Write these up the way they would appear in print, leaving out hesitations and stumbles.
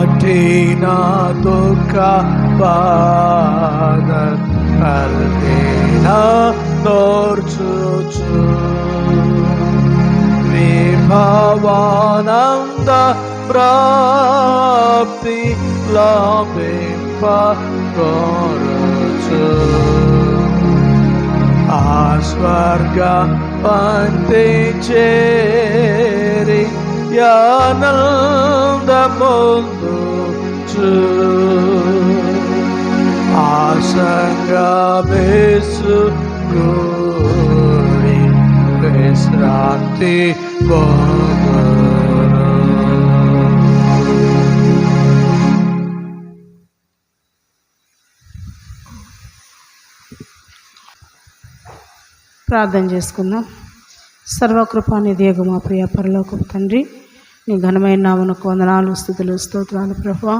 కఠిన దుఃఖ బాధ కల్పిన నోర్చుచు విభవానంద ప్రాప్తి లాభింప కోరుచు ఆ స్వర్గ పంక్తి చేరి ఆనందముందుచు ఆశంగా వేసుకుని విశ్రాంతి పొందును. ప్రార్థన చేసుకుందాం. సర్వకృపానిధి మా ప్రియ పరలోకపు తండ్రి, నీ ఘనమైన నామమునకు వందనాలు, స్తుతులు, స్తోత్రాలు ప్రభువా.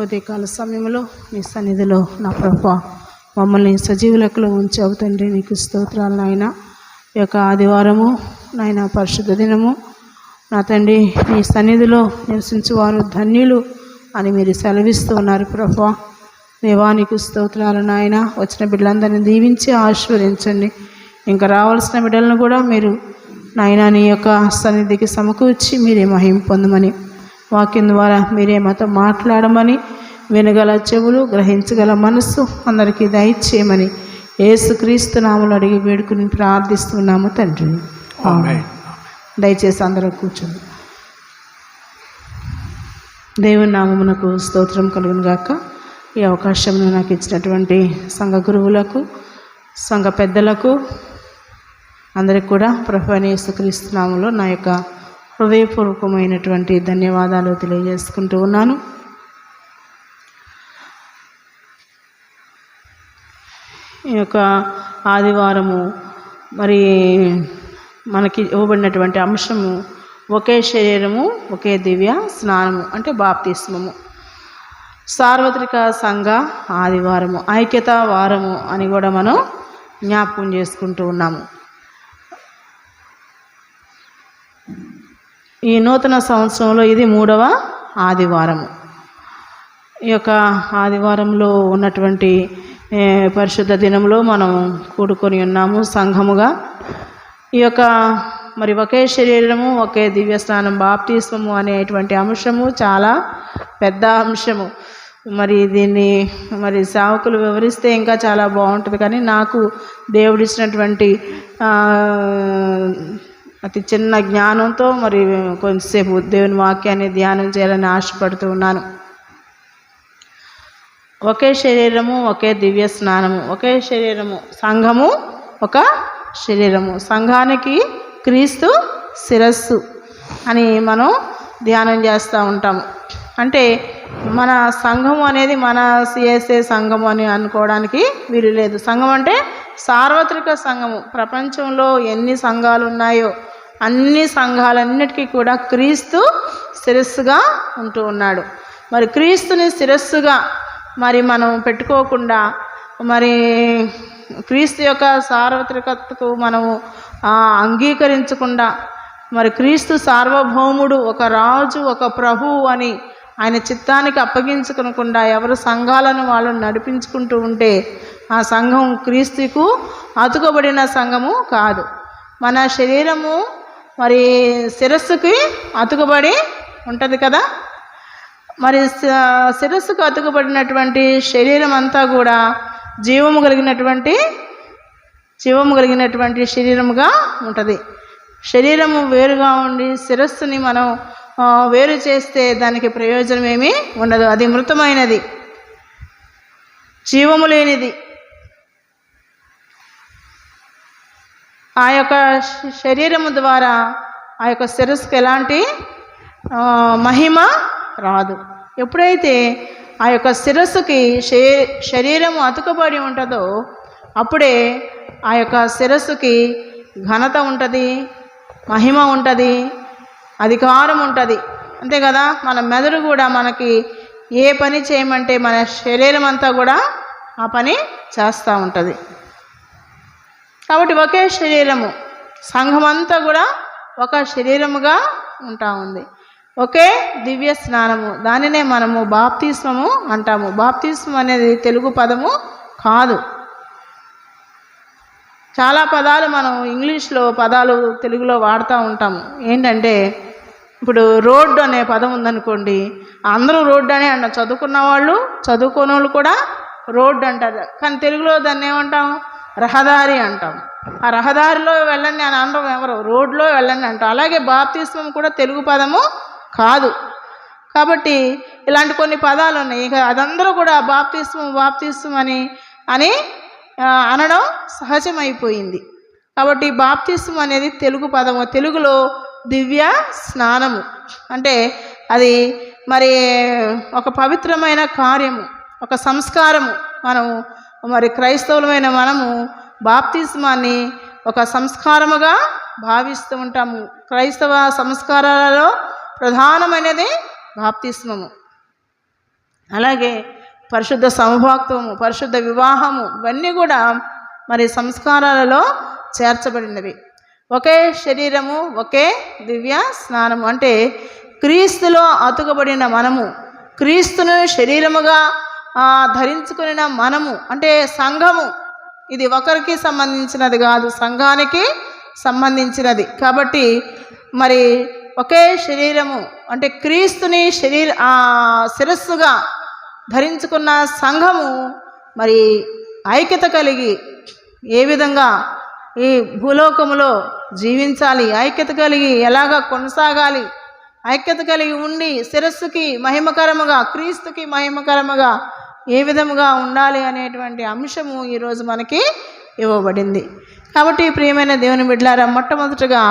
ఉదయకాల సమయంలో నీ సన్నిధిలో నా ప్రభువా మమ్మల్ని సజీవులకులో ఉంచావు తండ్రి. నీకు స్తోత్రాలు నాయన. ఈ యొక్క ఆదివారము నాయన పరిశుద్ధ దినము నా తండ్రి, నీ సన్నిధిలో నివసించువారు ధన్యులు అని మీరు సెలవిస్తూ ఉన్నారు ప్రభువా. దేవానికి స్తోత్రాలు నాయన. వచ్చిన బిడ్డలందరినీ దీవించి ఆశీర్వదించండి. ఇంకా రావాల్సిన బిడ్డలను కూడా మీరు నాయన నీ యొక్క సన్నిధికి సమకూర్చి మీరే మహిమ పొందమని, వాక్యం ద్వారా మీరే మాతో మాట్లాడమని, వినగల చెవులు, గ్రహించగల మనస్సు అందరికీ దయచేయమని యేసుక్రీస్తు నామములో అడిగి వేడుకుని ప్రార్థిస్తున్నాము తండ్రి. ఆమేన్. దయచేసి అందరూ కూర్చోండి. దేవుని నామమునకు స్తోత్రం కలుగును గాక. ఈ అవకాశంలో నాకు ఇచ్చినటువంటి సంఘ గురువులకు, సంఘ పెద్దలకు అందరికి కూడా ప్రభువైన యేసుక్రీస్తు నామములో నా యొక్క హృదయపూర్వకమైనటువంటి ధన్యవాదాలు తెలియజేసుకుంటూ ఉన్నాను. ఈ యొక్క ఆదివారము మరి మనకి ఇవ్వబడినటువంటి అంశము ఒకే శరీరము ఒకే దివ్య స్నానము, అంటే బాప్తిస్మము. సార్వత్రిక సంఘ ఆదివారము, ఐక్యతా వారము అని కూడా మనం జ్ఞాపకం చేసుకుంటూ ఉన్నాము. ఈ నూతన సంవత్సరంలో ఇది 3వ ఆదివారము. ఈ యొక్క ఆదివారంలో ఉన్నటువంటి పరిశుద్ధ దినంలో మనం కూడుకొని ఉన్నాము సంఘముగా. ఈ యొక్క మరి ఒకే శరీరము ఒకే దివ్య స్నానం బాప్తిస్మము అనేటువంటి అంశము చాలా పెద్ద అంశము. మరి దీన్ని మరి సేవకులు వివరిస్తే ఇంకా చాలా బాగుంటుంది, కానీ నాకు దేవుడిచ్చినటువంటి అతి చిన్న జ్ఞానంతో మరి కొంచెంసేపు దేవుని వాక్యాన్ని ధ్యానం చేయాలని ఆశపడుతూ ఉన్నాను. ఒకే శరీరము ఒకే దివ్య స్నానము, ఒకే శరీరము, సంఘము ఒక శరీరము, సంఘానికి క్రీస్తు శిరస్సు అని మనం ధ్యానం చేస్తూ ఉంటాము. అంటే మన సంఘము అనేది మన సిఎస్ఏ సంఘము అని అనుకోవడానికి వీలు లేదు. సంఘం అంటే సార్వత్రిక సంఘము. ప్రపంచంలో ఎన్ని సంఘాలు ఉన్నాయో అన్ని సంఘాలన్నిటికీ కూడా క్రీస్తు శిరస్సుగా ఉంటూ ఉన్నాడు. మరి క్రీస్తుని శిరస్సుగా మరి మనం పెట్టుకోకుండా, మరి క్రీస్తు యొక్క సార్వత్రికతకు మనము అంగీకరించకుండా, మరి క్రీస్తు సార్వభౌముడు, ఒక రాజు, ఒక ప్రభువు అని ఆయన చిత్తానికి అప్పగించుకోకుండా ఎవరు సంఘాలను వాళ్ళు నడిపించుకుంటూ ఉంటే ఆ సంఘం క్రీస్తుకు అతుకబడిన సంఘము కాదు. మన శరీరము మరి శిరస్సుకి అతుకబడి ఉంటుంది కదా. మరి శిరస్సుకు అతుకబడినటువంటి శరీరం అంతా కూడా జీవము కలిగినటువంటి శరీరముగా ఉంటుంది. శరీరము వేరుగా ఉండి శిరస్సుని మనం వేరు చేస్తే దానికి ప్రయోజనం ఏమీ ఉండదు. అది మృతమైనది, జీవము లేనిది. ఆ యొక్క శరీరము ద్వారా ఆ యొక్క శిరస్సుకు ఎలాంటి మహిమ రాదు. ఎప్పుడైతే ఆ యొక్క శిరస్సుకి శరీరము అతుకబడి ఉంటుందో అప్పుడే ఆ యొక్క శిరస్సుకి ఘనత ఉంటుంది, మహిమ ఉంటుంది, అధికారం ఉంటుంది. అంతే కదా. మన మెదడు కూడా మనకి ఏ పని చేయమంటే మన శరీరం అంతా కూడా ఆ పని చేస్తూ ఉంటుంది. కాబట్టి ఒకే శరీరము, సంఘం అంతా కూడా ఒక శరీరముగా ఉంటా ఉంది. ఒకే దివ్య స్నానము, దానినే మనము బాప్తిస్మము అంటాము. బాప్తిస్మం అనేది తెలుగు పదము కాదు. చాలా పదాలు మనం ఇంగ్లీష్లో పదాలు తెలుగులో వాడుతూ ఉంటాము. ఏంటంటే ఇప్పుడు రోడ్డు అనే పదం ఉందనుకోండి, అందరూ రోడ్డు అనే అంటాం. చదువుకున్న వాళ్ళు, చదువుకోని వాళ్ళు కూడా రోడ్డు అంటారు. కానీ తెలుగులో దాన్ని ఏమంటాం? రహదారి అంటాం. ఆ రహదారిలో వెళ్ళండి అని అనడం ఎవరు? రోడ్లో వెళ్ళండి అంటాం. అలాగే బాప్తిస్మం కూడా తెలుగు పదము కాదు. కాబట్టి ఇలాంటి కొన్ని పదాలు ఉన్నాయి. ఇక అదందరూ కూడా బాప్తిస్మం అని అనడం సహజమైపోయింది. కాబట్టి బాప్తిస్మం అనేది తెలుగు పదము. తెలుగులో దివ్య స్నానము అంటే అది మరి ఒక పవిత్రమైన కార్యము, ఒక సంస్కారము. మనము మరి క్రైస్తవులమైన మనము బాప్తిస్మాన్ని ఒక సంస్కారముగా భావిస్తూ ఉంటాము. క్రైస్తవ సంస్కారాలలో ప్రధానమైనది బాప్తిస్మము. అలాగే పరిశుద్ధ సమభాక్తము, పరిశుద్ధ వివాహము, ఇవన్నీ కూడా మరి సంస్కారాలలో చేర్చబడినవి. ఒకే శరీరము, ఒకే దివ్య స్నానము అంటే క్రీస్తులో అతుకబడిన మనము, క్రీస్తును శరీరముగా ధరించుకున్న మనము అంటే సంఘము. ఇది ఒకరికి సంబంధించినది కాదు, సంఘానికి సంబంధించినది. కాబట్టి మరి ఒకే శరీరము అంటే క్రీస్తుని శిరస్సుగా ధరించుకున్న సంఘము మరి ఐక్యత కలిగి ఏ విధంగా ఈ భూలోకములో జీవించాలి, ఐక్యత కలిగి ఎలాగా కొనసాగాలి, ఐక్యత కలిగి ఉండి శిరస్సుకి మహిమకరముగా, క్రీస్తుకి మహిమకరముగా ఏ విధముగా ఉండాలి అనేటువంటి అంశము ఈరోజు మనకి ఇవ్వబడింది. కాబట్టి ప్రియమైన దేవుని బిడ్డలారా, మొట్టమొదటిగా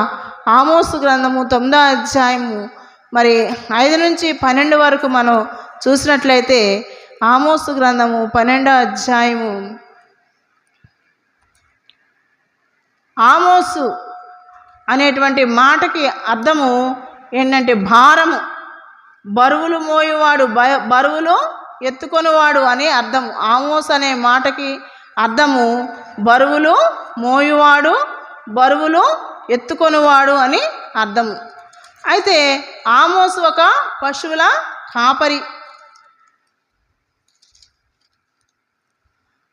ఆమోసు గ్రంథము 9వ అధ్యాయము మరి 5 నుంచి 12 వరకు మనం చూసినట్లయితే, ఆమోసు గ్రంథము 12వ అధ్యాయము, ఆమోసు అనేటువంటి మాటకి అర్థము ఏంటంటే భారము, బరువులు మోయువాడు, బరువులు ఎత్తుకొనివాడు అనే అర్థము. ఆమోస్ అనే మాటకి అర్థము బరువులు మోయువాడు, బరువులు ఎత్తుకొనివాడు అని అర్థము. అయితే ఆమోసు ఒక పశువుల కాపరి,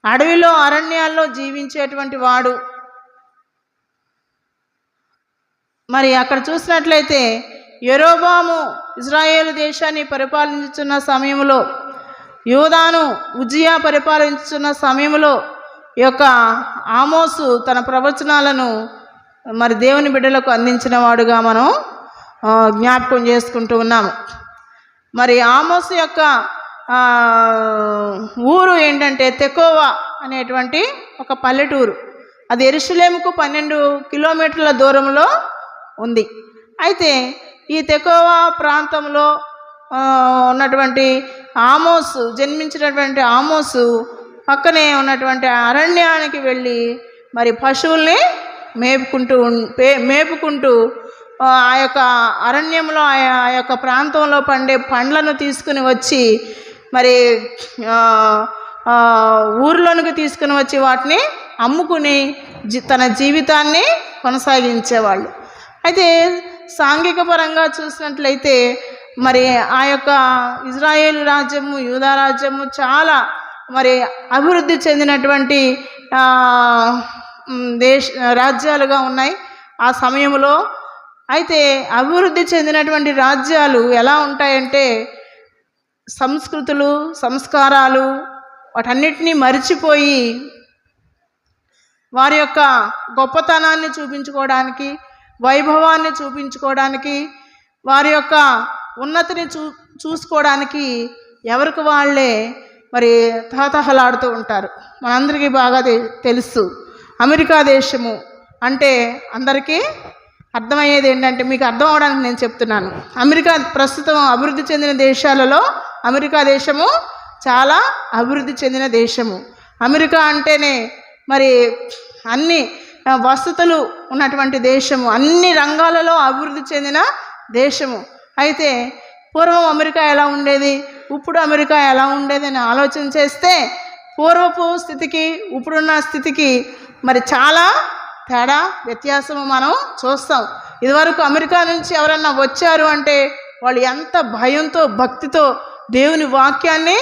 అడవిలో అరణ్యాల్లో జీవించేటువంటి వాడు. మరి అక్కడ చూసినట్లయితే యెరోబాము ఇజ్రాయేలు దేశాన్ని పరిపాలించుతున్న సమయంలో, యోదాను ఉజ్జియా పరిపాలించుతున్న సమయంలో ఈ యొక్క ఆమోసు తన ప్రవచనాలను మరి దేవుని బిడ్డలకు అందించిన వాడుగా మనం జ్ఞాపకం చేసుకుంటూ ఉన్నాము. మరి ఆమోసు యొక్క ఊరు ఏంటంటే తెకోవా అనేటువంటి ఒక పల్లెటూరు. అది యెరూషలేముకు 12 కిలోమీటర్ల దూరంలో ఉంది. అయితే ఈ తెకోవా ప్రాంతంలో ఉన్నటువంటి ఆమోసు, జన్మించినటువంటి ఆమోసు పక్కనే ఉన్నటువంటి అరణ్యానికి వెళ్ళి మరి పశువుల్ని మేపుకుంటూ ఆ యొక్క అరణ్యంలో ఆ యొక్క ప్రాంతంలో పండే పండ్లను తీసుకుని వచ్చి మరి ఊర్లోనికి తీసుకుని వచ్చి వాటిని అమ్ముకుని తన జీవితాన్ని కొనసాగించేవాళ్ళు. అయితే సాంఘిక పరంగా చూసినట్లయితే మరి ఆ యొక్క ఇజ్రాయేలు రాజ్యము, యూదా రాజ్యము చాలా మరి అభివృద్ధి చెందినటువంటి రాజ్యాలుగా ఉన్నాయి ఆ సమయంలో. అయితే అభివృద్ధి చెందినటువంటి రాజ్యాలు ఎలా ఉంటాయంటే సంస్కృతులు, సంస్కారాలు వాటన్నిటినీ మరిచిపోయి వారి యొక్క గొప్పతనాన్ని చూపించుకోవడానికి, వైభవాన్ని చూపించుకోవడానికి, వారి యొక్క ఉన్నతిని చూసుకోవడానికి ఎవరికి వాళ్ళే మరి తహతహలాడుతూ ఉంటారు. మనందరికీ బాగా తెలుసు, అమెరికా దేశము అంటే అందరికీ అర్థమయ్యేది ఏంటంటే, మీకు అర్థం అవడానికి నేను చెప్తున్నాను. అమెరికా ప్రస్తుతం అభివృద్ధి చెందిన దేశాలలో అమెరికా దేశము చాలా అభివృద్ధి చెందిన దేశము. అమెరికా అంటేనే మరి అన్ని వసతులు ఉన్నటువంటి దేశము, అన్ని రంగాలలో అభివృద్ధి చెందిన దేశము. అయితే పూర్వం అమెరికా ఎలా ఉండేది, ఇప్పుడు అమెరికా ఎలా ఉండేది అని ఆలోచన చేస్తే పూర్వపు స్థితికి ఇప్పుడున్న స్థితికి మరి చాలా తేడా, వ్యత్యాసము మనం చూస్తాం. ఇదివరకు అమెరికా నుంచి ఎవరన్నా వచ్చారు అంటే వాళ్ళు ఎంత భయంతో భక్తితో దేవుని వాక్యాన్ని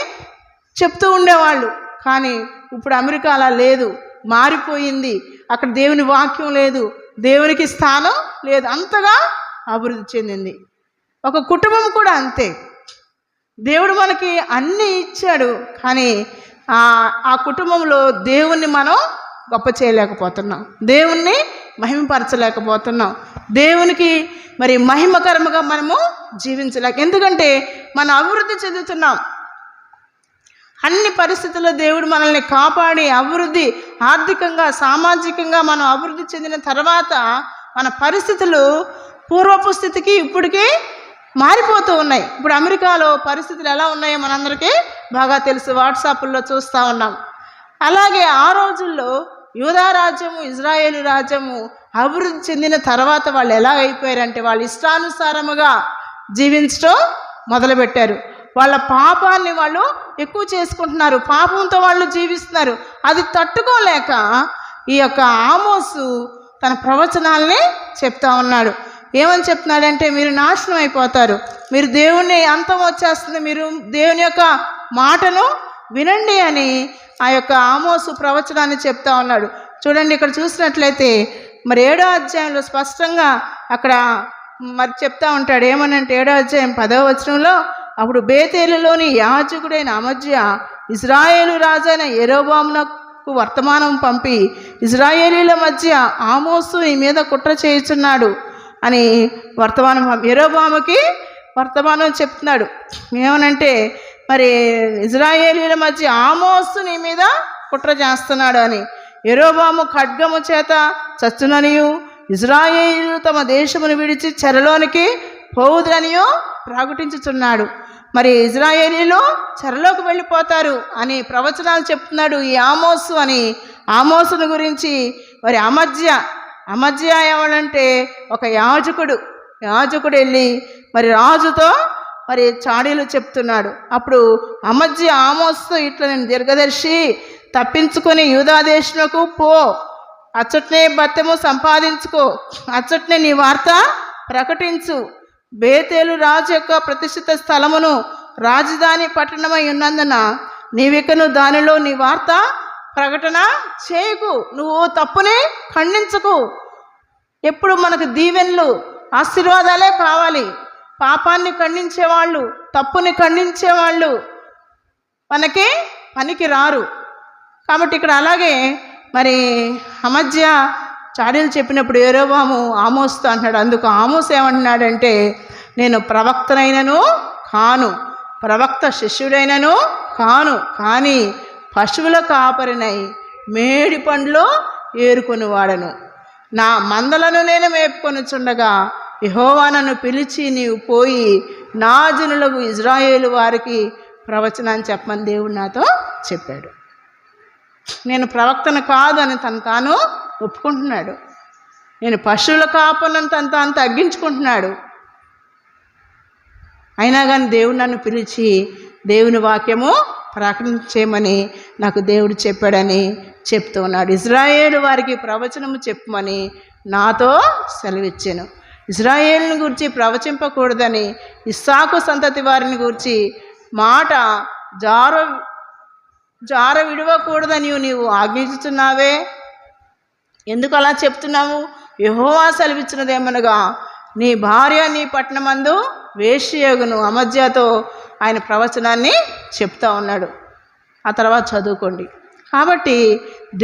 చెప్తూ ఉండేవాళ్ళు. కానీ ఇప్పుడు అమెరికా అలా లేదు, మారిపోయింది. అక్కడ దేవుని వాక్యం లేదు, దేవునికి స్థానం లేదు, అంతగా అభివృద్ధి చెందింది. ఒక కుటుంబం కూడా అంతే. దేవుడు మనకి అన్నీ ఇచ్చాడు, కానీ ఆ కుటుంబంలో దేవుణ్ణి మనం గొప్ప చేయలేకపోతున్నాం, దేవుణ్ణి మహిమపరచలేకపోతున్నాం, దేవునికి మరి మహిమకరముగా మనము జీవించలేక. ఎందుకంటే మనం అభివృద్ధి చెందుతున్నాం. అన్ని పరిస్థితుల్లో దేవుడు మనల్ని కాపాడి అభివృద్ధి, ఆర్థికంగా సామాజికంగా మనం అభివృద్ధి చెందిన తర్వాత మన పరిస్థితులు పూర్వపు స్థితికి ఇప్పటికీ మారిపోతూ ఉన్నాయి. ఇప్పుడు అమెరికాలో పరిస్థితులు ఎలా ఉన్నాయో మనందరికీ బాగా తెలుసు, వాట్సాప్లో చూస్తూ ఉన్నాం. అలాగే ఆ రోజుల్లో యూదా రాజ్యము, ఇజ్రాయేలు రాజ్యము అభివృద్ధి చెందిన తర్వాత వాళ్ళు ఎలా అయిపోయారంటే వాళ్ళు ఇష్టానుసారముగా జీవించడం మొదలుపెట్టారు. వాళ్ళ పాపాన్ని వాళ్ళు ఎక్కువ చేసుకుంటున్నారు, పాపంతో వాళ్ళు జీవిస్తున్నారు. అది తట్టుకోలేక ఈ యొక్క ఆమోసు తన ప్రవచనాల్ని చెప్తా ఉన్నాడు. ఏమని చెప్తున్నాడంటే, మీరు నాశనం అయిపోతారు, మీరు దేవుని అంతం వచ్చేస్తుంది, మీరు దేవుని యొక్క మాటను వినండి అని ఆ యొక్క ఆమోసు ప్రవచనాన్ని చెప్తా ఉన్నాడు. చూడండి, ఇక్కడ చూసినట్లయితే మరి 7వ అధ్యాయంలో స్పష్టంగా అక్కడ మరి చెప్తా ఉంటాడు. ఏమనంటే 7వ అధ్యాయం 10వ వచనంలో, అప్పుడు బేతేలులోని యాజకుడైన అమజ్య ఇజ్రాయేలు రాజైన యెరోబామునకు వర్తమానం పంపి, ఇజ్రాయేలీల మధ్య ఆమోసు ఈ మీద కుట్ర చేయుచున్నాడు అని వర్తమానం యెరోబాముకి వర్తమానం చెప్తున్నాడు. ఏమనంటే, మరి ఇజ్రాయేలీల మధ్య ఆమోసు నీ మీద కుట్ర చేస్తున్నాడు అని. యెరోబాము ఖడ్గము చేత చచ్చుననియు, ఇజ్రాయేలీలు తమ దేశమును విడిచి చెరలోనికి పోవుదనియో ప్రకటించుచున్నాడు. మరి ఇజ్రాయేలీలు చెరలోకి వెళ్ళిపోతారు అని ప్రవచనాలు చెప్తున్నాడు ఈ ఆమోసు అని. ఆమోసును గురించి మరి అమజ్య ఎవడంటే ఒక యాజకుడు వెళ్ళి మరి రాజుతో మరి చాడీలు చెప్తున్నాడు. అప్పుడు అమజ్య ఆమోసు ఇట్లా, నేను దీర్ఘదర్శి, తప్పించుకొని యూదా దేశంలోకి పో, అచ్చట్నే బత్తెము సంపాదించుకో, అచ్చట్నే నీ వార్త ప్రకటించు. బేతేలు రాజు యొక్క ప్రతిష్ఠిత స్థలమును రాజధాని పట్టణమై ఉన్నందున నీవికను దానిలో నీ వార్త ప్రకటన చేయకు, నువ్వు తప్పుని ఖండించకు. ఎప్పుడు మనకు దీవెనలు, ఆశీర్వాదాలే కావాలి. పాపాన్ని ఖండించేవాళ్ళు, తప్పుని ఖండించేవాళ్ళు మనకి పనికి రారు. కాబట్టి ఇక్కడ అలాగే మరి అమజ్య చాడీలు చెప్పినప్పుడు యెరోబాము ఆమోసుతో అంటున్నాడు. అందుకు ఆమోసు ఏమంటున్నాడంటే, నేను ప్రవక్తనైనను కాను, ప్రవక్త శిష్యుడైనను కాను, కానీ పశువుల కాపరినై మేడి పండ్లు ఏరుకొని వాడను. నా మందలను నేను మేపుకొనుచుండగా యెహోవా నన్ను పిలిచి, నీవు పోయి నా జనులకు ఇజ్రాయేలు వారికి ప్రవచనాన్ని చెప్పమని దేవుడు నాతో చెప్పాడు. నేను ప్రవక్తను కాదు అని తాను ఒప్పుకుంటున్నాడు. నేను పశువుల కాపలను తాను తగ్గించుకుంటున్నాడు. అయినా కానీ దేవుడు నన్ను పిలిచి దేవుని వాక్యము ప్రకటించేయమని నాకు దేవుడు చెప్పాడని చెప్తూ ఉన్నాడు. ఇజ్రాయేలు వారికి ప్రవచనము చెప్పమని నాతో సెలవిచ్చాను. ఇజ్రాయేలుని గురించి ప్రవచింపకూడదని ఇస్సాకు సంతతి వారిని గురించి మాట జార విడవకూడదని నీవు ఆజ్ఞించుతున్నావే. ఎందుకు అలా చెప్తున్నావు? యెహోవా సెలవిచ్చినదేమనగా, నీ భార్య నీ పట్టణమందు వేశ్యయగును. అమజ్యతో ఆయన ప్రవచనాన్ని చెప్తా ఉన్నాడు. ఆ తర్వాత చదువుకోండి. కాబట్టి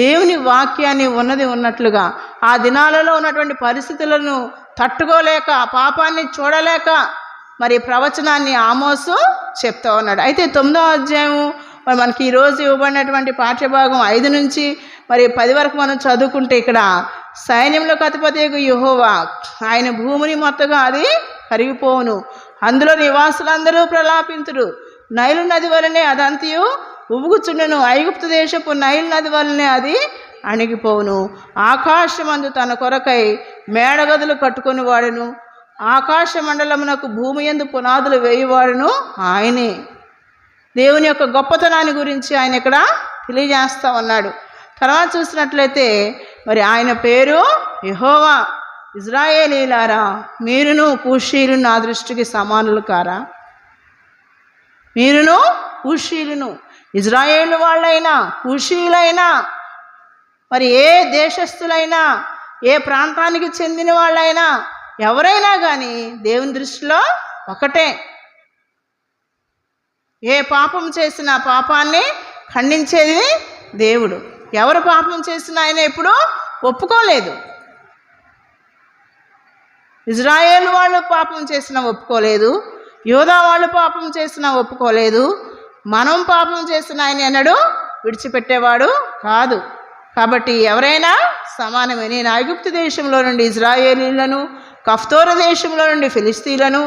దేవుని వాక్యాన్ని ఉన్నది ఉన్నట్లుగా ఆ దినాలలో ఉన్నటువంటి పరిస్థితులను తట్టుకోలేక, పాపాన్ని చూడలేక మరి ప్రవచనాన్ని ఆమోసు చెప్తా ఉన్నాడు. అయితే 9వ అధ్యాయం మరి మనకి ఈరోజు ఇవ్వబడినటువంటి పాఠ్యభాగం 5 నుంచి మరి 10 వరకు మనం చదువుకుంటే, ఇక్కడ సైన్యంలోకి అధిపతి యెహోవా, ఆయన భూమిని మొత్తగా అది కరిగిపోవును, అందులో నివాసులందరూ ప్రలాపింతుడు, నైలు నది వలనే అదంతియు ఉబుగుచుండును, ఐగుప్తు దేశపు నైలు నది వలనే అది అణిగిపోవును. ఆకాశమందు తన కొరకై మేడగదులు కట్టుకొని వాడును, ఆకాశ మండలమునకు భూమి యందు పునాదులు వేయువాడును ఆయనే. దేవుని యొక్క గొప్పతనాన్ని గురించి ఆయన ఇక్కడ తెలియజేస్తూ ఉన్నాడు. తర్వాత చూసినట్లయితే మరి ఆయన పేరు యెహోవా. ఇజ్రాయేలీలారా, మీరును కూషీలు నా దృష్టికి సమానులు కారా? మీరును కూషీలును, ఇజ్రాయేలు వాళ్ళైనా కూషీలైనా, మరి ఏ దేశస్థులైనా, ఏ ప్రాంతానికి చెందిన వాళ్ళైనా, ఎవరైనా కానీ దేవుని దృష్టిలో ఒకటే. ఏ పాపం చేసినా పాపాన్ని ఖండించేది దేవుడు. ఎవరు పాపం చేసినా ఆయన ఎప్పుడూ ఒప్పుకోలేదు. ఇజ్రాయేల్ వాళ్ళు పాపం చేసినా ఒప్పుకోలేదు, యూదా వాళ్ళు పాపం చేసినా ఒప్పుకోలేదు. మనం పాపం చేసిన ఆయన ఎన్నడూ విడిచిపెట్టేవాడు కాదు. కాబట్టి ఎవరైనా సమానమే. నేను ఐగుప్తు దేశంలో నుండి ఇజ్రాయేలీలను, కఫ్తోరు దేశంలో నుండి ఫిలిస్తీన్లను,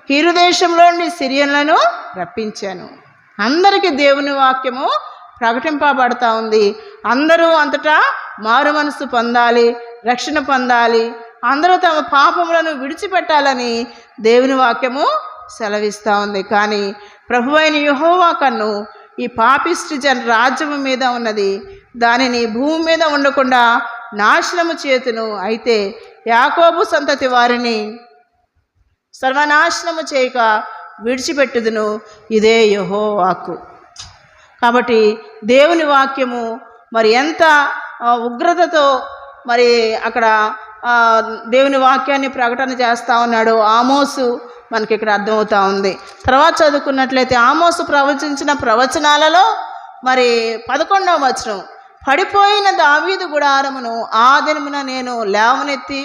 కీరు దేశంలో నుండి సిరియన్లను రప్పించాను. అందరికీ దేవుని వాక్యము ప్రకటింపబడతా ఉంది. అందరూ అంతటా మారు మనసు పొందాలి, రక్షణ పొందాలి, అందరూ తమ పాపములను విడిచిపెట్టాలని దేవుని వాక్యము సెలవిస్తూ ఉంది. కానీ ప్రభువైన యెహోవా కన్ను ఈ పాపిష్టి రాజ్యము మీద ఉన్నది, దానిని భూమి మీద ఉండకుండా నాశనము చేతును. అయితే యాకోబు సంతతి వారిని సర్వనాశనము చేయక విడిచిపెట్టుదును, ఇదే యెహోవాకు. కాబట్టి దేవుని వాక్యము మరి ఎంత ఉగ్రతతో మరి అక్కడ దేవుని వాక్యాన్ని ప్రకటన చేస్తూ ఉన్నాడు ఆమోసు మనకి ఇక్కడ అర్థమవుతూ ఉంది. తర్వాత చదువుకున్నట్లయితే ఆమోసు ప్రవచించిన ప్రవచనాలలో మరి 11వ వచనం, పడిపోయిన దావీదు గుడారమును ఆ దినమున నేను లేవనెత్తి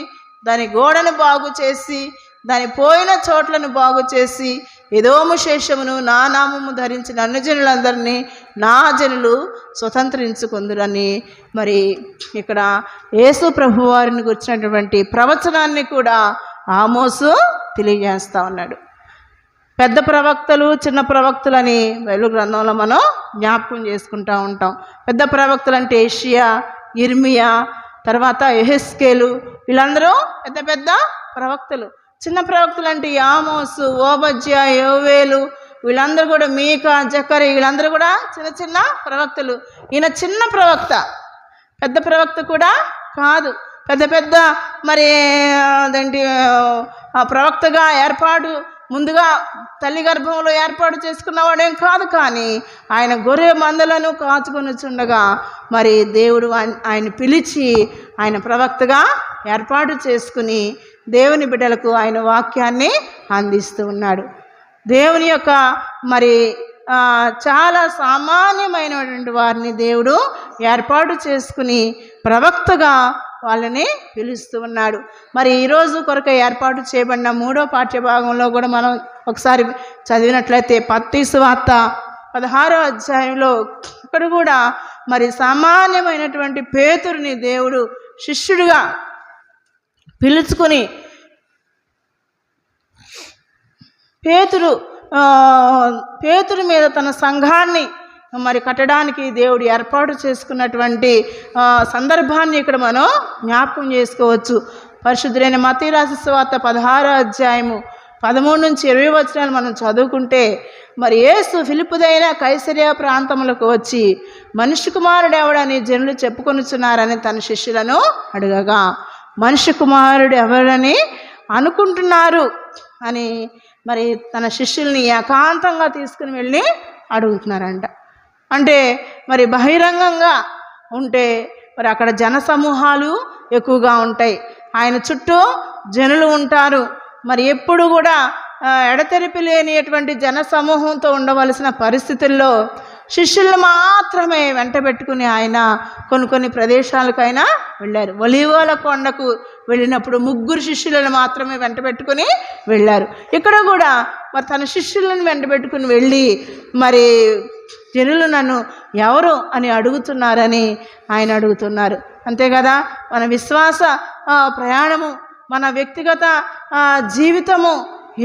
దాని గోడను బాగు చేసి దాని పోయిన చోట్లను బాగు చేసి ఎదోము శేషమును నా నామము ధరించిన అన్యజనులందరినీ నా జనులు స్వతంత్రించుకుందురని మరి ఇక్కడ యేసు ప్రభు వారిని గురించినటువంటి ప్రవచనాన్ని కూడా ఆమోసు తెలియజేస్తూ ఉన్నాడు. పెద్ద ప్రవక్తలు, చిన్న ప్రవక్తలని బైబిల్ గ్రంథంలో మనం జ్ఞాపకం చేసుకుంటూ ఉంటాం. పెద్ద ప్రవక్తలు అంటే యెషయా, ఇర్మియా, తర్వాత యెహెజ్కేలు, వీళ్ళందరూ పెద్ద పెద్ద ప్రవక్తలు. చిన్న ప్రవక్తలు అంటే ఆమోసు, ఓబద్యా, యోవేలు, వీళ్ళందరూ కూడా మీకా, జకరియా, వీళ్ళందరూ కూడా చిన్న చిన్న ప్రవక్తలు. ఈయన చిన్న ప్రవక్త, పెద్ద ప్రవక్త కూడా కాదు. పెద్ద పెద్ద మరి అదేంటి ప్రవక్తగా ఏర్పాటు ముందుగా తల్లి గర్భంలో ఏర్పాటు చేసుకున్నవాడేం కాదు. కానీ ఆయన గొర్రె మందలను కాచుకొని చుండగా మరి దేవుడు ఆయన పిలిచి ఆయన ప్రవక్తగా ఏర్పాటు చేసుకుని దేవుని బిడ్డలకు ఆయన వాక్యాన్ని అందిస్తూ ఉన్నాడు. దేవుని యొక్క మరి చాలా సామాన్యమైనటువంటి వారిని దేవుడు ఏర్పాటు చేసుకుని ప్రవక్తగా వాళ్ళని పిలుస్తూ ఉన్నాడు. మరి ఈరోజు కొరకు ఏర్పాటు చేయబడిన 3వ పాఠ్యభాగంలో కూడా మనం ఒకసారి చదివినట్లయితే మత్తయి సువార్త 16వ అధ్యాయంలో ఇక్కడ కూడా మరి సామాన్యమైనటువంటి పేతురుని దేవుడు శిష్యుడిగా పిలుచుకొని పేతురు మీద తన సంఘాన్ని మరి కట్టడానికి దేవుడు ఏర్పాటు చేసుకున్నటువంటి సందర్భాన్ని ఇక్కడ మనం జ్ఞాపకం చేసుకోవచ్చు. పరిశుద్ధులైన మత్తయి రాసిన సువార్త 16వ అధ్యాయము 13 నుంచి 20 వచనాలు మనం చదువుకుంటే మరి యేసు ఫిలిప్పుదైన కైసరియా ప్రాంతములకు వచ్చి మనుష్య కుమారుడు ఎవడని జనులు చెప్పుకొనుచున్నారని తన శిష్యులను అడగగా, మనుష్య కుమారుడు ఎవరని అనుకుంటున్నారు అని మరి తన శిష్యుల్ని ఏకాంతంగా తీసుకుని వెళ్ళి అడుగుతున్నారంట. అంటే మరి బహిరంగంగా ఉంటే మరి అక్కడ జన సమూహాలు ఎక్కువగా ఉంటాయి, ఆయన చుట్టూ జనులు ఉంటారు. మరి ఎప్పుడు కూడా ఎడతెరిపి లేనిటువంటి జన సమూహంతో ఉండవలసిన పరిస్థితుల్లో శిష్యులను మాత్రమే వెంట పెట్టుకుని ఆయన కొన్ని ప్రదేశాలకైనా వెళ్ళారు. ఒలీవల కొండకు వెళ్ళినప్పుడు 3 శిష్యులను మాత్రమే వెంట పెట్టుకుని వెళ్ళారు. ఇక్కడ కూడా మరి తన శిష్యులను వెంట పెట్టుకుని వెళ్ళి మరి జనులు నన్ను ఎవరు అని అడుగుతున్నారని ఆయన అడుగుతున్నారు. అంతే కదా, మన విశ్వాస ప్రయాణము, మన వ్యక్తిగత జీవితము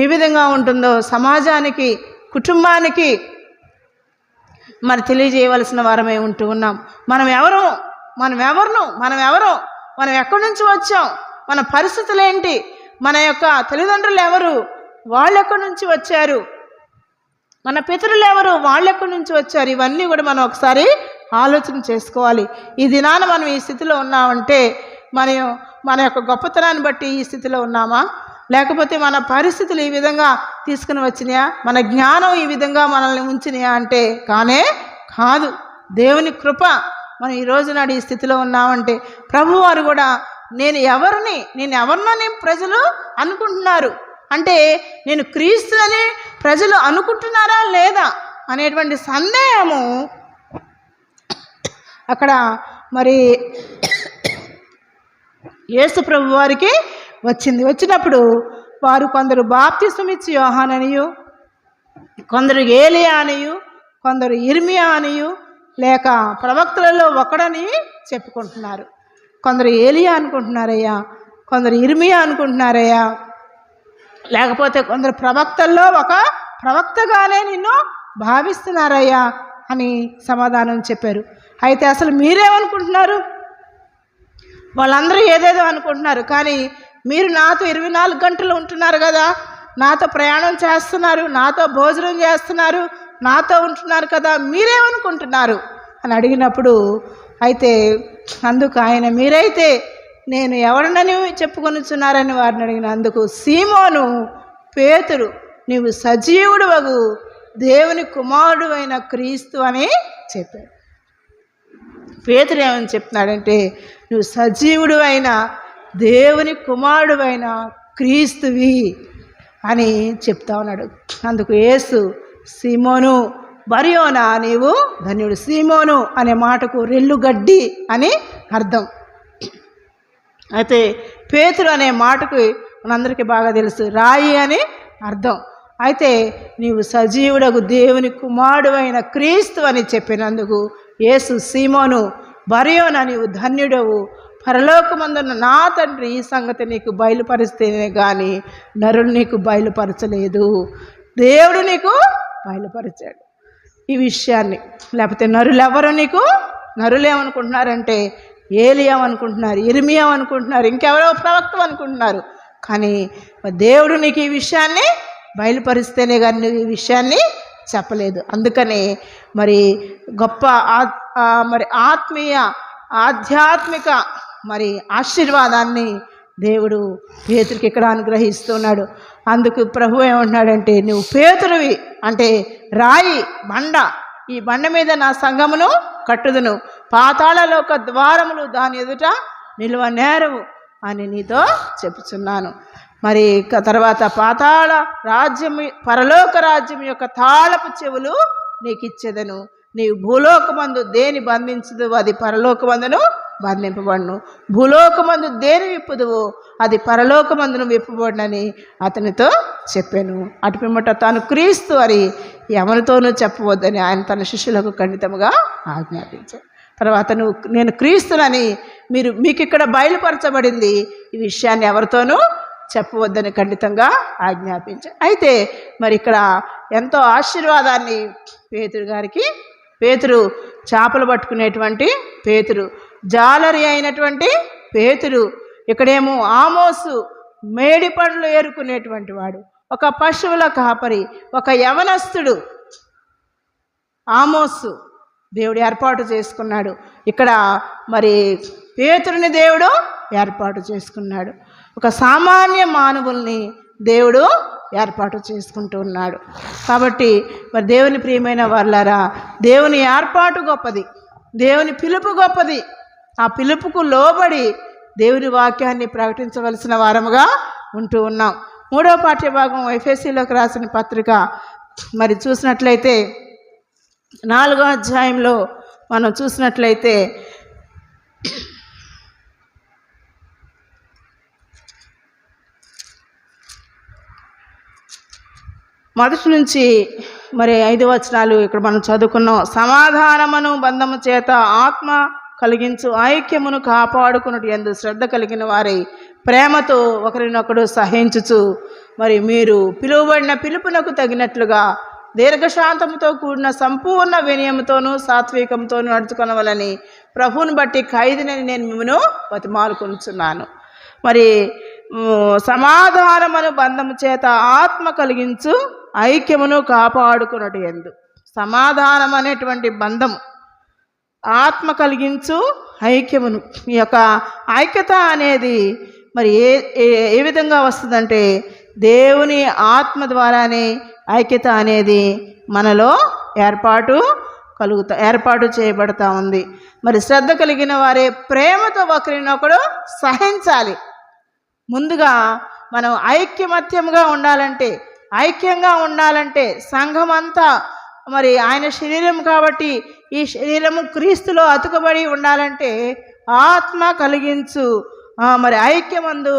ఏ విధంగా ఉంటుందో సమాజానికి, కుటుంబానికి మరి తెలియజేయవలసిన వారమే ఉంటూ ఉన్నాం. మనం ఎక్కడి నుంచి వచ్చాం, మన పరిస్థితులు ఏంటి, మన యొక్క తల్లిదండ్రులు ఎవరు, వాళ్ళు ఎక్కడి నుంచి వచ్చారు, మన పితరులు ఎవరు, వాళ్ళు ఎక్కడి నుంచి వచ్చారు, ఇవన్నీ కూడా మనం ఒకసారి ఆలోచన చేసుకోవాలి. ఈ దినాన మనం ఈ స్థితిలో ఉన్నామంటే మన యొక్క గొప్పతనాన్ని బట్టి ఈ స్థితిలో ఉన్నామా, లేకపోతే మన పరిస్థితులు ఈ విధంగా తీసుకుని వచ్చినాయా, మన జ్ఞానం ఈ విధంగా మనల్ని ఉంచినాయా అంటే కాదు. దేవుని కృప మనం ఈ రోజు నాడు ఈ స్థితిలో ఉన్నామంటే ప్రభువారు కూడా నేను ఎవరినని ప్రజలు అనుకుంటున్నారు అంటే నేను క్రీస్తు అని ప్రజలు అనుకుంటున్నారా లేదా అనేటువంటి సందేహము అక్కడ మరి యేసు ప్రభు వారికి వచ్చినప్పుడు వారు కొందరు బాప్తిస్మం ఇచ్చి యోహాననియు, కొందరు ఏలియా అనియు, కొందరు ఇర్మియా అనియు, లేక ప్రవక్తలలో ఒకడని చెప్పుకుంటున్నారు. కొందరు ఏలియా అనుకుంటున్నారయ్యా, కొందరు ఇర్మియా అనుకుంటున్నారయ్యా, లేకపోతే కొందరు ప్రవక్తల్లో ఒక ప్రవక్తగానే నిన్ను భావిస్తున్నారయ్యా అని సమాధానం చెప్పారు. అయితే అసలు మీరేమనుకుంటున్నారు? వాళ్ళందరూ ఏదేదో అనుకుంటున్నారు, కానీ మీరు నాతో 24 గంటలు ఉంటున్నారు కదా, నాతో ప్రయాణం చేస్తున్నారు, నాతో భోజనం చేస్తున్నారు, నాతో ఉంటున్నారు కదా, మీరేమనుకుంటున్నారు అని అడిగినప్పుడు అయితే అందుకు ఆయన మీరైతే నేను ఎవరినని చెప్పుకొనిచున్నారని వారిని అడిగినందుకు సీమోను పేతురు నీవు సజీవుడు వగు దేవుని కుమారుడు అయిన క్రీస్తు అని చెప్పాడు. పేతురు ఏమని చెప్తున్నాడంటే నువ్వు సజీవుడు అయిన దేవుని కుమారుడు అయిన క్రీస్తువి అని చెప్తా ఉన్నాడు. అందుకు యేసు సీమోను బర్యోనా నీవు ధన్యుడు. సీమోను అనే మాటకు రెల్లుగడ్డి అని అర్థం. అయితే పేతురు అనే మాటకు మనందరికీ బాగా తెలుసు రాయి అని అర్థం. అయితే నీవు సజీవుడకు దేవుని కుమారుడు అయిన క్రీస్తు అని చెప్పినందుకు యేసు సీమోను బర్యోనా నీవు ధన్యుడవు, పరలోకమందున్న నా తండ్రి ఈ సంగతి నీకు బయలుపరిస్తేనే కానీ నరుడు నీకు బయలుపరచలేదు, దేవుడు నీకు బయలుపరిచాడు ఈ విషయాన్ని. లేకపోతే నరులెవరు నీకు నరులేమనుకుంటున్నారంటే ఏలియా అనుకుంటున్నారు, ఇర్మియా అనుకుంటున్నారు, ఇంకెవరో ప్రవక్త అనుకుంటున్నారు, కానీ దేవుడు నీకు ఈ విషయాన్ని బయలుపరిస్తేనే కానీ నువ్వు ఈ విషయాన్ని చెప్పలేదు. అందుకని మరి గొప్ప మరి ఆధ్యాత్మిక మరి ఆశీర్వాదాన్ని దేవుడు పేతురికి ఇక్కడ అనుగ్రహిస్తున్నాడు. అందుకు ప్రభు ఏమంటున్నాడంటే నువ్వు పేతురువి అంటే రాయి బండ, ఈ బండ మీద నా సంఘమును కట్టుదును, పాతాళలోక ద్వారములు దాని ఎదుట నిలువ నేరవు అని నీతో చెప్పుచున్నాను. మరి తర్వాత పాతాళ రాజ్యము పరలోక రాజ్యం యొక్క తాళపు చెవులు నీకు ఇచ్చేదను, నీవు భూలోకమందు దేని బంధించదు అది పరలోకమందును బంధింపబడును, భూలోకమందు దేని విప్పుదువో అది పరలోకమందును విప్పబడునని అతనితో చెప్పాను. అటు పిమ్మట తాను క్రీస్తు అని ఎవరితోనూ చెప్పవద్దని ఆయన తన శిష్యులకు ఖండితంగా ఆజ్ఞాపించాడు. తర్వాత నేను క్రీస్తునని మీకు ఇక్కడ బయలుపరచబడింది, ఈ విషయాన్ని ఎవరితోనూ చెప్పవద్దని ఖండితంగా ఆజ్ఞాపించాడు. అయితే మరి ఇక్కడ ఎంతో ఆశీర్వాదాన్ని పేతురు చేపలు పట్టుకునేటువంటి పేతురు, జాలరి అయినటువంటి పేతురు, ఇక్కడేమో ఆమోసు మేడి పండ్లు ఏరుకునేటువంటి వాడు, ఒక పశువుల కాపరి, ఒక యవనస్తుడు ఆమోసు దేవుడు ఏర్పాటు చేసుకున్నాడు. ఇక్కడ మరి పేతురుని దేవుడు ఏర్పాటు చేసుకున్నాడు. ఒక సామాన్య మానవుల్ని దేవుడు ఏర్పాటు చేసుకుంటూ ఉన్నాడు. కాబట్టి మరి దేవుని ప్రియమైన వాళ్ళారా, దేవుని ఏర్పాటు గొప్పది, దేవుని పిలుపు గొప్పది. ఆ పిలుపుకు లోబడి దేవుని వాక్యాన్ని ప్రకటించవలసిన వారముగా ఉంటూ ఉన్నాం. 3వ పాఠ్యభాగం ఎఫెసీలోకి రాసిన పత్రిక మరి చూసినట్లయితే 4వ అధ్యాయంలో మనం చూసినట్లయితే మొదటి నుంచి మరి 5 వచనాలు ఇక్కడ మనం చదువుకున్నాం. సమాధానమును బంధము చేత ఆత్మ కలిగించు ఐక్యమును కాపాడుకున్నట్టు యందు శ్రద్ధ కలిగిన వారై ప్రేమతో ఒకరినొకడు సహించుచు మరి మీరు పిలువబడిన పిలుపునకు తగినట్లుగా దీర్ఘశాంతముతో కూడిన సంపూర్ణ వినయముతోనూ సాత్వికంతోనూ నడుచుకొనవలని ప్రభువుని బట్టి ఖైదునని నేను మిమ్మను బతిమాలుకొనుచున్నాను. మరి సమాధానమును బంధము చేత ఆత్మ కలిగించు ఐక్యమును కాపాడుకున్నట్టు యందు, సమాధానం అనేటువంటి బంధము, ఆత్మ కలిగించు ఐక్యమును. ఈ యొక్క ఐక్యత అనేది మరి ఏ విధంగా వస్తుందంటే దేవుని ఆత్మ ద్వారానే ఐక్యత అనేది మనలో ఏర్పాటు చేయబడతా ఉంది. మరి శ్రద్ధ కలిగిన వారే ప్రేమతో ఒకరినొకడు సహించాలి. ముందుగా మనం ఐక్యమత్యంగా ఉండాలంటే, ఐక్యంగా ఉండాలంటే సంఘం అంతా మరి ఆయన శరీరం కాబట్టి ఈ శరీరము క్రీస్తులో అతుకబడి ఉండాలంటే ఆత్మ కలిగించు మరి ఐక్యమందు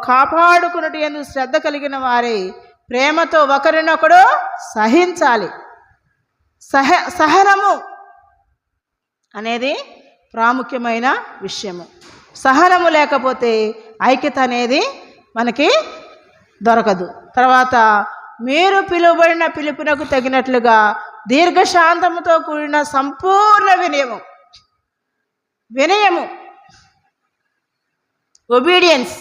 కాపాడుకున్నట్టు యందు శ్రద్ధ కలిగిన వారే ప్రేమతో ఒకరినొకడు సహించాలి. సహనము అనేది ప్రాముఖ్యమైన విషయము. సహనము లేకపోతే ఐక్యత అనేది మనకి దొరకదు. తర్వాత మీరు పిలువబడిన పిలుపునకు తగినట్లుగా దీర్ఘశాంతముతో కూడిన సంపూర్ణ వినయము ఒబీడియన్స్.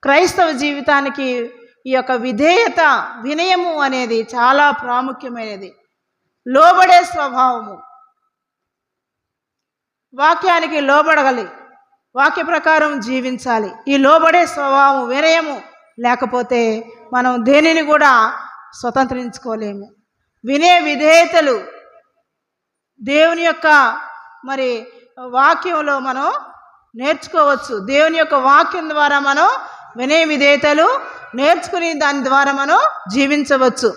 క్రైస్తవ జీవితానికి ఈ యొక్క విధేయత, వినయము అనేది చాలా ప్రాముఖ్యమైనది. లోబడే స్వభావము, వాక్యానికి లోబడగలి, వాక్య ప్రకారం జీవించాలి. ఈ లోబడే స్వభావం, వినయము లేకపోతే మనం దేనిని కూడా స్వతంత్రించుకోలేము. విధేయతలు దేవుని యొక్క మరి వాక్యంలో మనం నేర్చుకోవచ్చు. దేవుని యొక్క వాక్యం ద్వారా మనం విధేయతలు నేర్చుకుని దాని ద్వారా మనం జీవించవచ్చు.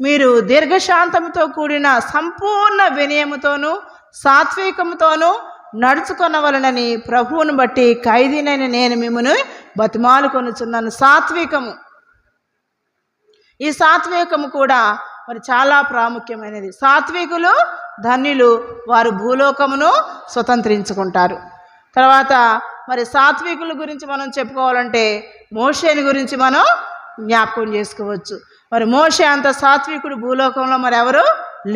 మీరు దీర్ఘశాంతంతో కూడిన సంపూర్ణ వినయముతోనూ సాత్వికముతోనూ నడుచుకొనవలనని ప్రభువును బట్టి ఖైదీనైన నేను మిమ్మల్ని బతిమాలుకొనుచున్నాను. ఈ సాత్వికము కూడా మరి చాలా ప్రాముఖ్యమైనది. సాత్వికులు ధన్యులు, వారు భూలోకమును స్వతంత్రించుకుంటారు. తర్వాత మరి సాత్వికుల గురించి మనం చెప్పుకోవాలంటే మోషేని గురించి మనం జ్ఞాపకం చేసుకోవచ్చు. మరి మోషే అంత సాత్వికుడు భూలోకంలో మరి ఎవరు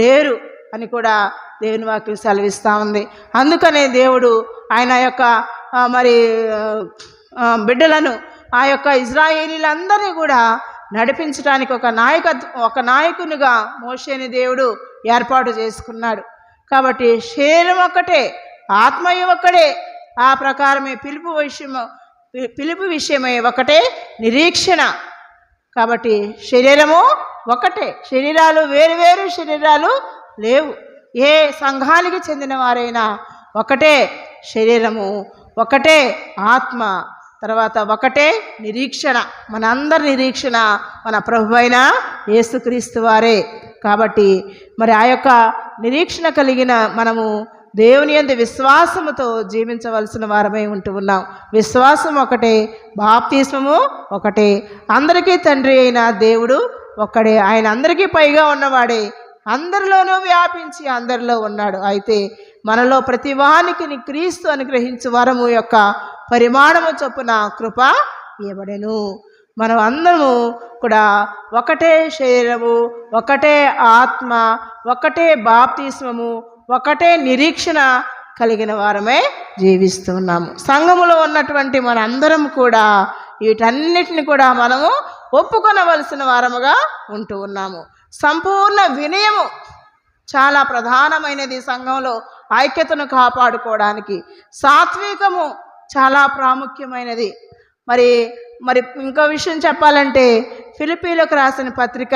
లేరు అని కూడా దేవుని వాక్యం సెలవిస్తూ ఉంది. అందుకనే దేవుడు ఆయన యొక్క మరి బిడ్డలను, ఆ యొక్క ఇజ్రాయేలీలందరినీ కూడా నడిపించడానికి ఒక నాయకునిగా మోషేని దేవుడు ఏర్పాటు చేసుకున్నాడు. కాబట్టి శరీరం ఒక్కటే, ఆత్మయు ఒక్కడే, ఆ ప్రకారమే పిలుపు విషయమై ఒకటే నిరీక్షణ. కాబట్టి శరీరము ఒకటే, శరీరాలు వేరు శరీరాలు లేవు. ఏ సంఘానికి చెందిన వారైనా ఒకటే శరీరము, ఒకటే ఆత్మ, తర్వాత ఒకటే నిరీక్షణ. మనందరి నిరీక్షణ మన ప్రభువైన యేసుక్రీస్తు వారే. కాబట్టి మరి ఆ యొక్క నిరీక్షణ కలిగిన మనము దేవుని యందు విశ్వాసముతో జీవించవలసిన వారమై ఉన్నాం. విశ్వాసం ఒకటే, బాప్తిస్మము ఒకటే, అందరికీ తండ్రి అయిన దేవుడు ఒక్కడే, ఆయన అందరికీ పైగా ఉన్నవాడే, అందరిలోనూ వ్యాపించి అందరిలో ఉన్నాడు. అయితే మనలో ప్రతి వానికి క్రీస్తు అనుగ్రహించు వరము యొక్క పరిమాణము చొప్పున కృప ఇవ్వబడెను. మనం అందరము కూడా ఒకటే శరీరము, ఒకటే ఆత్మ, ఒకటే బాప్తిస్మము, ఒకటే నిరీక్షణ కలిగిన వారమే జీవిస్తున్నాము. సంఘములో ఉన్నటువంటి మనందరం కూడా వీటన్నిటిని కూడా మనము ఒప్పుకొనవలసిన వారముగా ఉంటూ ఉన్నాము. సంపూర్ణ వినయము చాలా ప్రధానమైనది సంఘంలో ఐక్యతను కాపాడుకోవడానికి. సాత్వికము చాలా ప్రాముఖ్యమైనది. మరి ఇంకో విషయం చెప్పాలంటే ఫిలిప్పీలకు రాసిన పత్రిక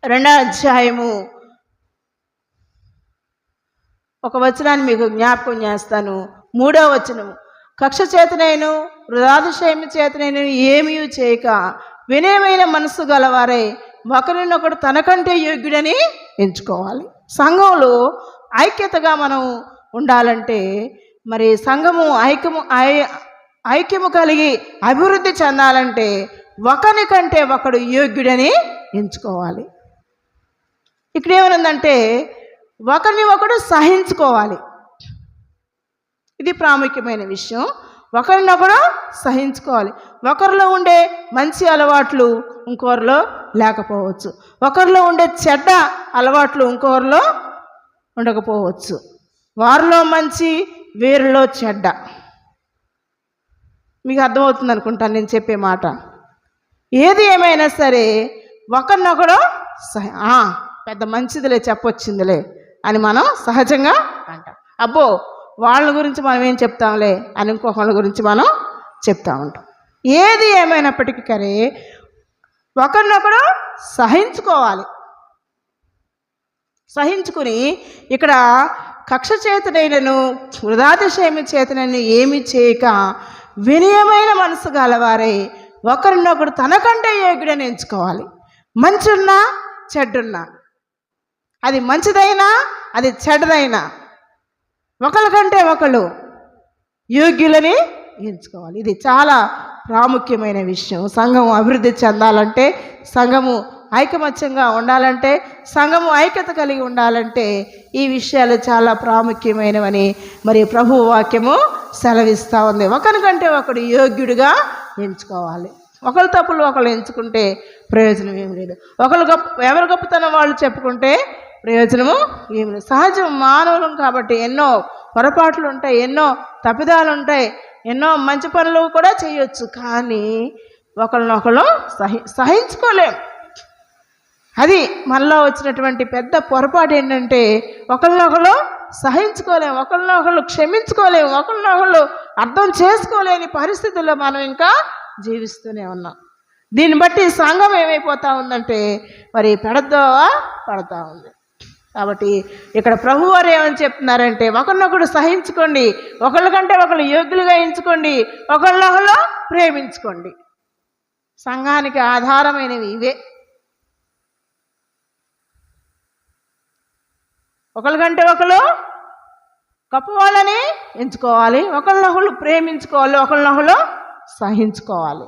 2వ అధ్యాయము ఒక వచనాన్ని మీకు జ్ఞాపకం చేస్తాను. 3వ వచనము, కక్ష చేతనైను వృధాతిశయము చేతనైను ఏమీ చేయక వినయమైన మనస్సు గలవారై ఒకరినొకడు తనకంటే యోగ్యుడని ఎంచుకోవాలి. సంఘంలో ఐక్యతగా మనం ఉండాలంటే మరి సంఘము ఐక్యము కలిగి అభివృద్ధి చెందాలంటే ఒకరికంటే ఒకడు యోగ్యుడని ఎంచుకోవాలి. ఇక్కడ ఏమనుందంటే ఒకరిని ఒకడు సహించుకోవాలి. ఇది ప్రాముఖ్యమైన విషయం. ఒకరినొకడు సహించుకోవాలి. ఒకరిలో ఉండే మంచి అలవాట్లు ఇంకొకరిలో లేకపోవచ్చు, ఒకరిలో ఉండే చెడ్డ అలవాట్లు ఇంకొకరిలో ఉండకపోవచ్చు. వారిలో మంచి, వీరిలో చెడ్డ. మీకు అర్థమవుతుంది అనుకుంటాను నేను చెప్పే మాట. ఏది ఏమైనా సరే ఒకరినొకడు పెద్ద మంచిదిలే చెప్పొచ్చిందిలే అని మనం సహజంగా అంటాం. అబ్బో వాళ్ళ గురించి మనం ఏం చెప్తాంలే అని ఇంకొకళ్ళ గురించి మనం చెప్తా ఉంటాం. ఏది ఏమైనప్పటికీ సరే ఒకరినొకరు సహించుకోవాలి. సహించుకుని ఇక్కడ కక్ష చేతనైనను వృధాతిశయమి చేతనైన ఏమి చేయక వినయమైన మనసు గలవారై ఒకరినొకరు తనకంటే యోగ్యుడని ఎంచుకోవాలి. మంచున్నా చెడ్డున్నా, అది మంచిదైనా అది చెడ్డదైనా ఒకరికంటే ఒకళ్ళు యోగ్యులని ఎంచుకోవాలి. ఇది చాలా ప్రాముఖ్యమైన విషయం. సంఘము అభివృద్ధి చెందాలంటే, సంఘము ఐకమత్యంగా ఉండాలంటే, సంఘము ఐక్యత కలిగి ఉండాలంటే ఈ విషయాలు చాలా ప్రాముఖ్యమైనవని మరి ప్రభువు వాక్యము సెలవిస్తూ ఉంది. ఒకరికంటే ఒకడు యోగ్యుడిగా ఎంచుకోవాలి. ఒకరి తప్పులు ఒకళ్ళు ఎంచుకుంటే ప్రయోజనం ఏమి లేదు. ఎవరి గొప్పతనం వాళ్ళు చెప్పుకుంటే ప్రయోజనము ఏమి లేదు. సహజం, మానవులం కాబట్టి ఎన్నో పొరపాట్లు ఉంటాయి, ఎన్నో తప్పిదాలు ఉంటాయి, ఎన్నో మంచి పనులు కూడా చేయొచ్చు. కానీ ఒకళ్ళనొకళ్ళు సహించుకోలేం. అది మనలో వచ్చినటువంటి పెద్ద పొరపాటు ఏంటంటే ఒకళ్ళనొకళ్ళు సహించుకోలేము, ఒకళ్ళనొకళ్ళు క్షమించుకోలేము, ఒకళ్ళనొకళ్ళు అర్థం చేసుకోలేని పరిస్థితుల్లో మనం ఇంకా జీవిస్తూనే ఉన్నాం. దీన్ని బట్టి సంఘం ఏమైపోతూ ఉందంటే మరి పెడదోవ పడతా ఉంది. కాబట్టి ఇక్కడ ప్రభువారు ఏమని చెప్తున్నారంటే ఒకరినొకడు సహించుకోండి, ఒకళ్ళకంటే ఒకళ్ళు యోగ్యులుగా ఎంచుకోండి, ఒకళ్ళనొకళ్ళు ప్రేమించుకోండి. సంఘానికి ఆధారమైనవి ఇవే. ఒకళ్ళకంటే ఒకళ్ళు గొప్పవాళ్ళని ఎంచుకోవాలి, ఒకళ్ళనొకళ్ళు ప్రేమించుకోవాలి, ఒకళ్ళనొకళ్ళు సహించుకోవాలి.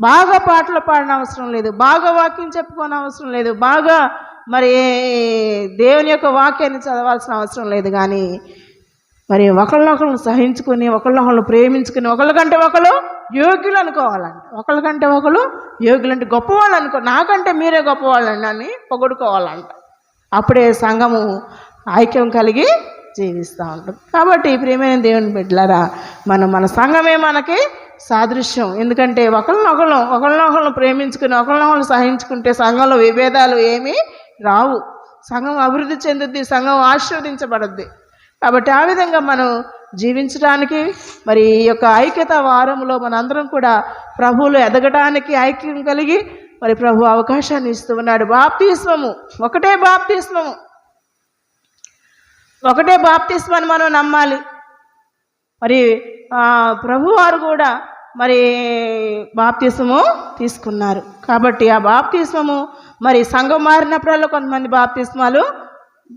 బాగా పాటలు పాడిన అవసరం లేదు, బాగా వాక్యం చెప్పుకోని అవసరం లేదు, బాగా మరి దేవుని యొక్క వాక్యాన్ని చదవాల్సిన అవసరం లేదు. కానీ మరి ఒకళ్ళనొకళ్ళు సహించుకొని, ఒకళ్ళనొకళ్ళు ప్రేమించుకుని, ఒకళ్ళకంటే ఒకళ్ళు యోగ్యులు అనుకోవాలంట. ఒకళ్ళకంటే ఒకళ్ళు యోగ్యులంటే గొప్పవాళ్ళు అనుకో, నాకంటే మీరే గొప్పవాళ్ళండి అని పొగుడుకోవాలంట. అప్పుడే సంఘము ఐక్యం కలిగి జీవిస్తూ ఉంటుంది. కాబట్టి ప్రియమైన దేవుని బిడ్డలారా, మన సంఘమే మనకి సాదృశ్యం. ఎందుకంటే ఒకళ్ళనొకళ్ళు ప్రేమించుకుని, ఒకళ్ళనొకళ్ళు సహించుకుంటే సంఘంలో విభేదాలు ఏమీ రావు. సంఘం అభివృద్ధి చెందుద్ది, సంఘం ఆశీర్వదించబడుద్ది. కాబట్టి ఆ విధంగా మనం జీవించడానికి మరి ఈ యొక్క ఐక్యత వారంలో మనందరం కూడా ప్రభువులో ఎదగడానికి ఐక్యం కలిగి మరి ప్రభు అవకాశాన్ని ఇస్తూ ఉన్నాడు. బాప్తిస్మము ఒకటే బాప్తిస్మని మనం నమ్మాలి. మరి ప్రభువారు కూడా మరి బాప్తిస్మము తీసుకున్నారు. కాబట్టి ఆ బాప్తిస్మము మరి సంఘం మారినప్పుడల్లా కొంతమంది బాప్తిస్మాలు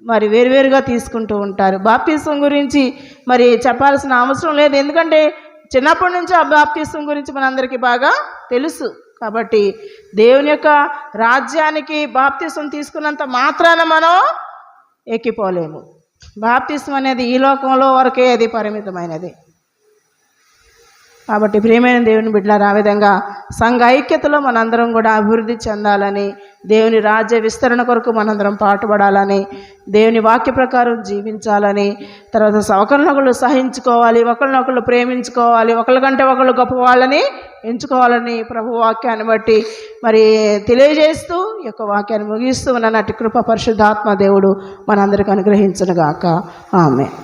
మరి వేరువేరుగా తీసుకుంటూ ఉంటారు. బాప్తిస్మం గురించి మరి చెప్పాల్సిన అవసరం లేదు, ఎందుకంటే చిన్నప్పటి నుంచి ఆ బాప్తిస్మం గురించి మనందరికీ బాగా తెలుసు. కాబట్టి దేవుని యొక్క రాజ్యానికి బాప్తిస్మం తీసుకున్నంత మాత్రాన మనం ఎక్కిపోలేము. బాప్తిస్మం అనేది ఈ లోకంలో వరకే అది పరిమితమైనది. కాబట్టి ప్రియమైన దేవుని బిడ్డలారా, ఆ విధంగా సంఘ ఐక్యతలో మనందరం కూడా అభివృద్ధి చెందాలని, దేవుని రాజ్య విస్తరణ కొరకు మనందరం పాటుపడాలని, దేవుని వాక్య ప్రకారం జీవించాలని, తర్వాత ఒకరినొకళ్ళు సహించుకోవాలి, ఒకరినొకళ్ళు ప్రేమించుకోవాలి, ఒకరికంటే ఒకళ్ళు గొప్పవాళ్ళని ఎంచుకోవాలని ప్రభు వాక్యాన్ని బట్టి మరి తెలియజేస్తూ ఈ యొక్క వాక్యాన్ని ముగిస్తూ ఉన్న నాటి కృప పరిశుద్ధాత్మ దేవుడు మనందరికీ అనుగ్రహించునుగాక. ఆమేన్.